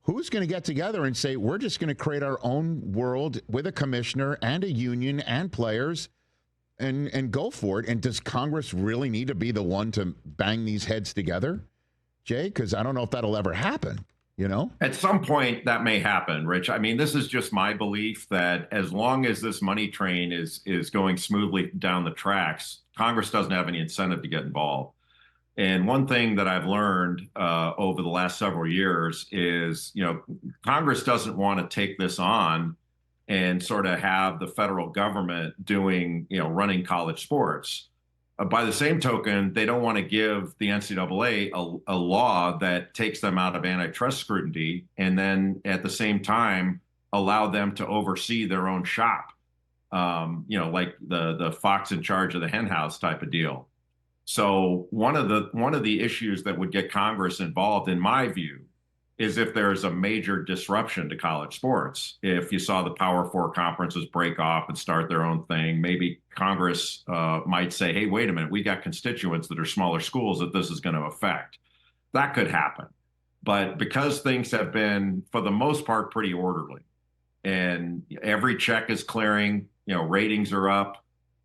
who's going to get together and say, we're just going to create our own world with a commissioner and a union and players and go for it? And does Congress really need to be the one to bang these heads together, Jay? Because I don't know if that'll ever happen, you know? At some point that may happen, Rich. I mean, this is just my belief that as long as this money train is going smoothly down the tracks, Congress doesn't have any incentive to get involved. And one thing that I've learned over the last several years is, Congress doesn't want to take this on and sort of have the federal government doing, running college sports. By the same token, they don't want to give the NCAA a law that takes them out of antitrust scrutiny and then at the same time allow them to oversee their own shop, like the fox in charge of the hen house type of deal. So one of the issues that would get Congress involved, in my view, is if there's a major disruption to college sports. If you saw the Power Four conferences break off and start their own thing, maybe Congress might say, hey, wait a minute, we got constituents that are smaller schools that this is going to affect. That could happen. But because things have been, for the most part, pretty orderly, and every check is clearing, ratings are up,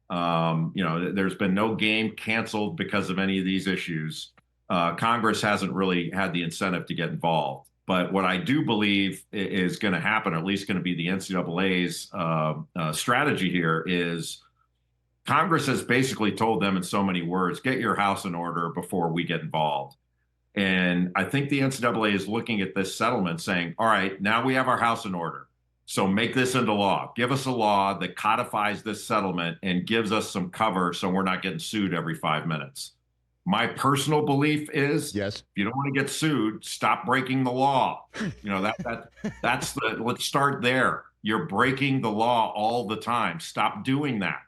there's been no game canceled because of any of these issues. Congress hasn't really had the incentive to get involved. But what I do believe is going to happen, or at least going to be the NCAA's strategy here, is Congress has basically told them in so many words, get your house in order before we get involved. And I think the NCAA is looking at this settlement saying, all right, now we have our house in order. So make this into law. Give us a law that codifies this settlement and gives us some cover so we're not getting sued every 5 minutes. My personal belief is, yes, if you don't want to get sued, stop breaking the law. Let's start there. You're breaking the law all the time. Stop doing that.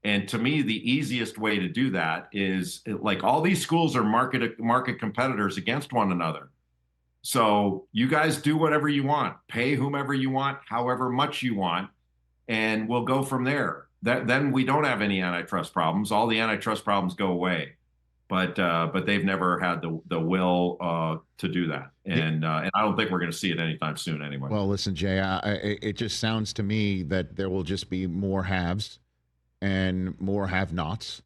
And to me, the easiest way to do that is, like, all these schools are market competitors against one another. So you guys do whatever you want, pay whomever you want, however much you want, and we'll go from there. Then we don't have any antitrust problems. All the antitrust problems go away. But they've never had the will to do that, and I don't think we're going to see it anytime soon anyway. Well, listen, Jay, it just sounds to me that there will just be more haves and more have-nots,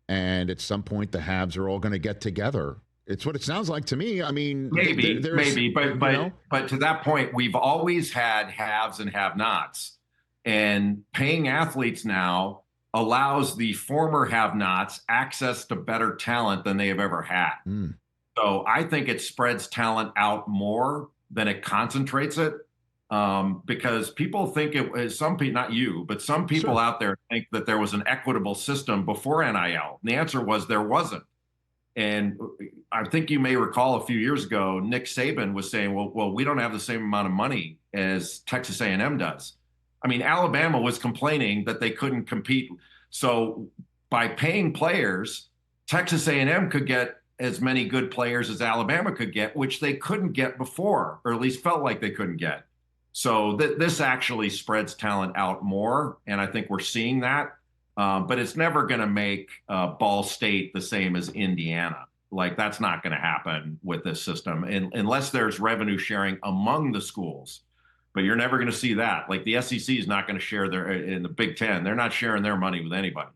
and at some point the haves are all going to get together. It's what it sounds like to me. I mean, maybe, but to that point, we've always had haves and have-nots, and paying athletes now allows the former have-nots access to better talent than they have ever had. So I think it spreads talent out more than it concentrates it, because people think some people, not you, but some people out there think that there was an equitable system before NIL. And the answer was there wasn't. And I think you may recall a few years ago, Nick Saban was saying, well, we don't have the same amount of money as Texas A&M does. I mean, Alabama was complaining that they couldn't compete. So by paying players, Texas A&M could get as many good players as Alabama could get, which they couldn't get before, or at least felt like they couldn't get. So this actually spreads talent out more, and I think we're seeing that. But it's never going to make Ball State the same as Indiana. Like, that's not going to happen with this system, unless there's revenue sharing among the schools. But you're never going to see that. Like, the SEC is not going to share in the Big Ten. They're not sharing their money with anybody.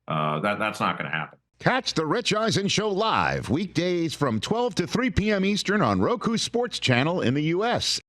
That's not going to happen. Catch the Rich Eisen Show live weekdays from 12 to 3 p.m. Eastern on Roku Sports Channel in the U.S.